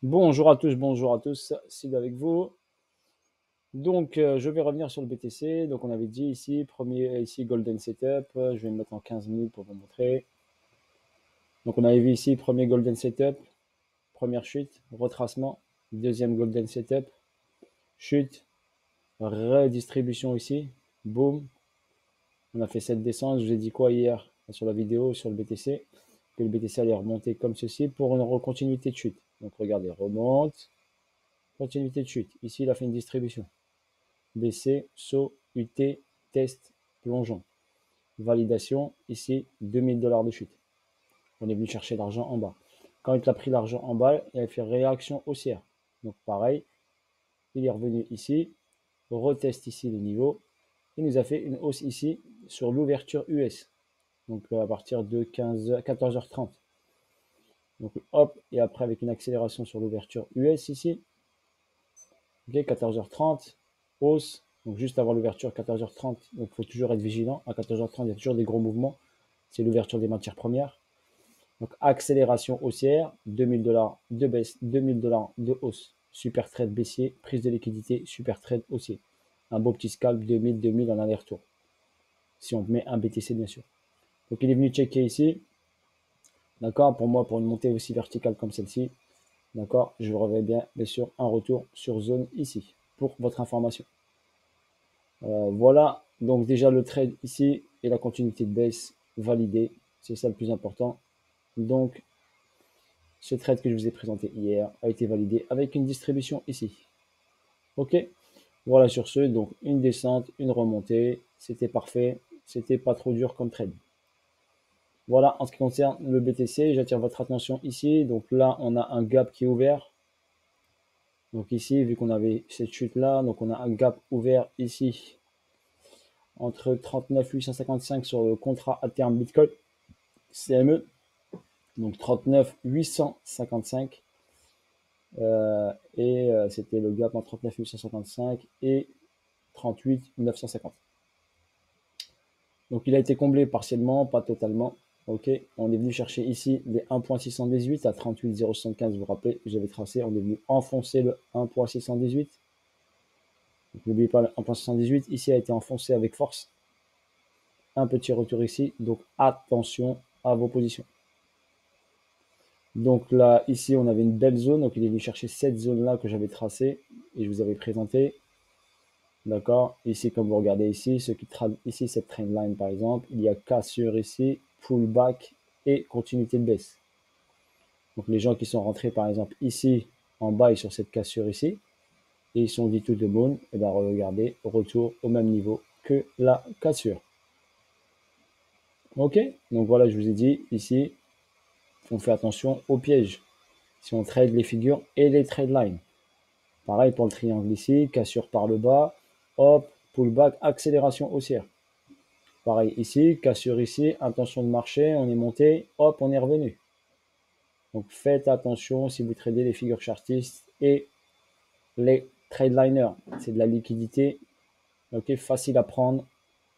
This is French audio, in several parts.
Bonjour à tous, Sid avec vous. Donc, je vais revenir sur le BTC. Donc, on avait dit ici, premier, ici, Golden Setup. Je vais me mettre en 15 minutes pour vous montrer. Donc, on avait vu ici, premier Golden Setup, première chute, retracement, deuxième Golden Setup, chute, redistribution ici, boom. On a fait cette descente. Je vous ai dit quoi hier sur la vidéo sur le BTC? Que le BTC allait remonter comme ceci pour une continuité de chute. Donc, regardez, remonte, continuité de chute. Ici, il a fait une distribution. BC, saut, UT, test, plongeon. Validation, ici, 2000 $ de chute. On est venu chercher l'argent en bas. Quand il a pris l'argent en bas, il a fait réaction haussière. Donc pareil, il est revenu ici, reteste ici les niveaux. Il nous a fait une hausse ici sur l'ouverture US. Donc à partir de 14h30. Donc hop, et après avec une accélération sur l'ouverture US ici. Ok, 14h30, hausse. Donc juste avant l'ouverture, 14h30. Donc il faut toujours être vigilant. À 14h30, il y a toujours des gros mouvements. C'est l'ouverture des matières premières. Donc accélération haussière, 2000 $ de baisse, 2000 $ de hausse. Super trade baissier, prise de liquidité, super trade haussier. Un beau petit scalp 2000 en aller-retour. Si on met un BTC bien sûr. Donc il est venu checker ici. D'accord, pour moi, pour une montée aussi verticale comme celle-ci, d'accord, je reviens bien sûr un retour sur zone ici, pour votre information. Voilà, donc déjà le trade ici et la continuité de baisse validée, c'est ça le plus important. Donc ce trade que je vous ai présenté hier a été validé avec une distribution ici. Ok, voilà sur ce, donc une descente, une remontée, c'était parfait, c'était pas trop dur comme trade. Voilà, en ce qui concerne le BTC, j'attire votre attention ici. Donc là, on a un gap qui est ouvert. Donc ici, vu qu'on avait cette chute-là, donc on a un gap ouvert ici entre 39 855 sur le contrat à terme Bitcoin CME. Donc 39 855. C'était le gap entre 39 855 et 38 950. Donc il a été comblé partiellement, pas totalement. Ok, on est venu chercher ici les 1.618 à 38,075. Vous vous rappelez, j'avais tracé, on est venu enfoncer le 1.618. N'oubliez pas le 1.618. Ici a été enfoncé avec force. Un petit retour ici. Donc attention à vos positions. Donc là, ici, on avait une belle zone. Donc il est venu chercher cette zone-là que j'avais tracée et je vous avais présenté. D'accord. Ici, comme vous regardez ici, ceux qui trade ici cette trendline par exemple, il y a cassure ici, pullback et continuité de baisse. Donc les gens qui sont rentrés par exemple ici en bas et sur cette cassure ici, et ils sont dit tout de bon, et bien regardez, retour au même niveau que la cassure. Ok. Donc voilà, je vous ai dit ici, on fait attention aux pièges. Si on trade les figures et les trade lines. Pareil pour le triangle ici, cassure par le bas, hop, pullback, accélération haussière. Pareil ici, cassure ici, intention de marché, on est monté, hop, on est revenu. Donc faites attention si vous tradez les figures chartistes et les trade liners. C'est de la liquidité, ok, facile à prendre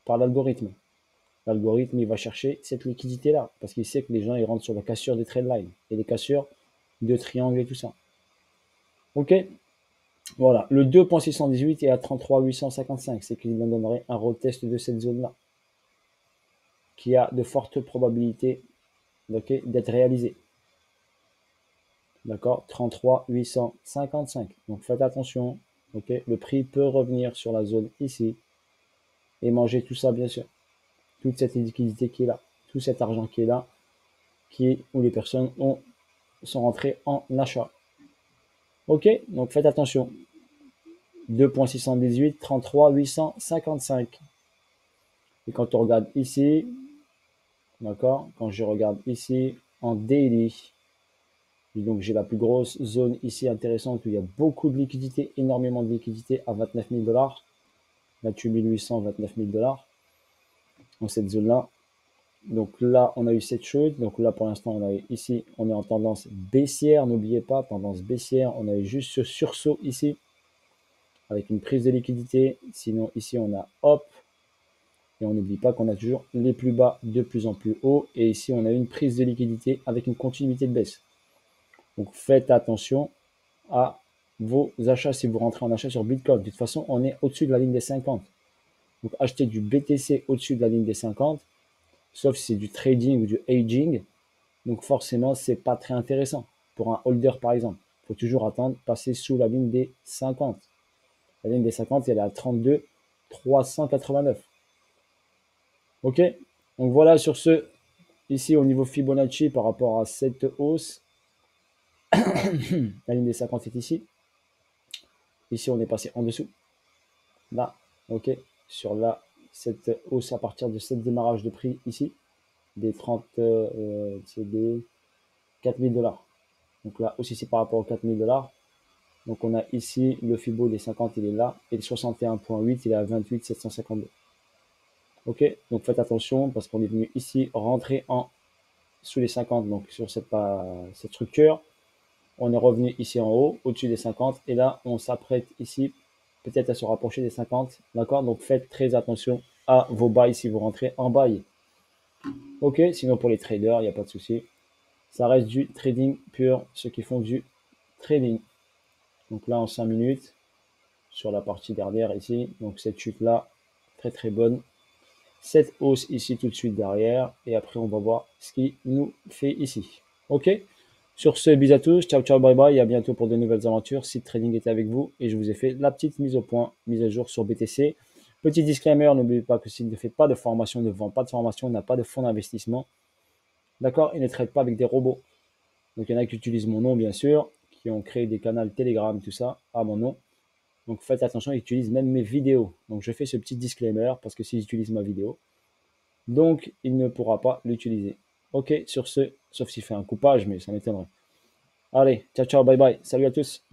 par l'algorithme. L'algorithme, il va chercher cette liquidité-là parce qu'il sait que les gens ils rentrent sur la cassure des trade lines et les cassures de triangle et tout ça. Ok. Voilà, le 2.618 est à 33 855, c'est qu'il nous donnerait un retest de cette zone-là, qui a de fortes probabilités okay, d'être réalisé. D'accord, 33 855. Donc faites attention, ok, le prix peut revenir sur la zone ici et manger tout ça bien sûr. Toute cette liquidité qui est là, tout cet argent qui est là, où les personnes sont rentrées en achat. Ok, donc faites attention. 2.618, 33 855. Et quand on regarde ici, d'accord, quand je regarde ici en daily, donc j'ai la plus grosse zone ici intéressante où il y a beaucoup de liquidités, énormément de liquidités à 29 000 $, 28 800, 29 000 $, dans cette zone-là. Donc là, on a eu cette chute. Donc là, pour l'instant, on a ici, on est en tendance baissière. N'oubliez pas, tendance baissière. On a eu juste ce sursaut ici, avec une prise de liquidité. Sinon, ici, on a hop. Et on n'oublie pas qu'on a toujours les plus bas de plus en plus haut. Et ici, on a une prise de liquidité avec une continuité de baisse. Donc faites attention. à vos achats si vous rentrez en achat sur Bitcoin. De toute façon, on est au-dessus de la ligne des 50. Donc, acheter du BTC au-dessus de la ligne des 50, sauf si c'est du trading ou du aging. Donc, forcément, c'est pas très intéressant. Pour un holder, par exemple, il faut toujours attendre, passer sous la ligne des 50. La ligne des 50, elle est à 32 389. Ok? Donc, voilà sur ce, ici au niveau Fibonacci par rapport à cette hausse. La ligne des 50 est ici. Ici, on est passé en dessous. Là, ok, sur là, cette hausse à partir de ce démarrage de prix ici, des 30, c'est des 4000 dollars. Donc là, aussi ici par rapport aux 4000 dollars. Donc on a ici le Fibo des 50, il est là, et le 61.8, il est à 28 752. Ok, donc faites attention parce qu'on est venu ici rentrer en sous les 50, donc sur cette structure. On est revenu ici en haut, au-dessus des 50, et là, on s'apprête ici peut-être à se rapprocher des 50, d'accord? Donc faites très attention à vos buys si vous rentrez en buy. Ok, sinon pour les traders, il n'y a pas de souci. Ça reste du trading pur, ceux qui font du trading. Donc là, en 5 minutes, sur la partie dernière ici, donc cette chute-là, très très bonne. Cette hausse ici tout de suite derrière, et après on va voir ce qu'il nous fait ici. Ok? Sur ce, bisous à tous, ciao ciao, bye bye, et à bientôt pour de nouvelles aventures. Seed Trading était avec vous et je vous ai fait la petite mise au point, mise à jour sur BTC. Petit disclaimer, n'oubliez pas que Seed ne fait pas de formation, ne vend pas de formation, n'a pas de fonds d'investissement. D'accord? Il ne traite pas avec des robots. Donc il y en a qui utilisent mon nom, bien sûr, qui ont créé des canaux Telegram, tout ça, à mon nom. Donc faites attention, ils utilisent même mes vidéos. Donc je fais ce petit disclaimer parce que s'ils utilisent ma vidéo, donc il ne pourra pas l'utiliser. Ok, sur ce, sauf s'il fait un coupage, mais ça m'étonnerait. Allez, ciao ciao, bye bye, salut à tous.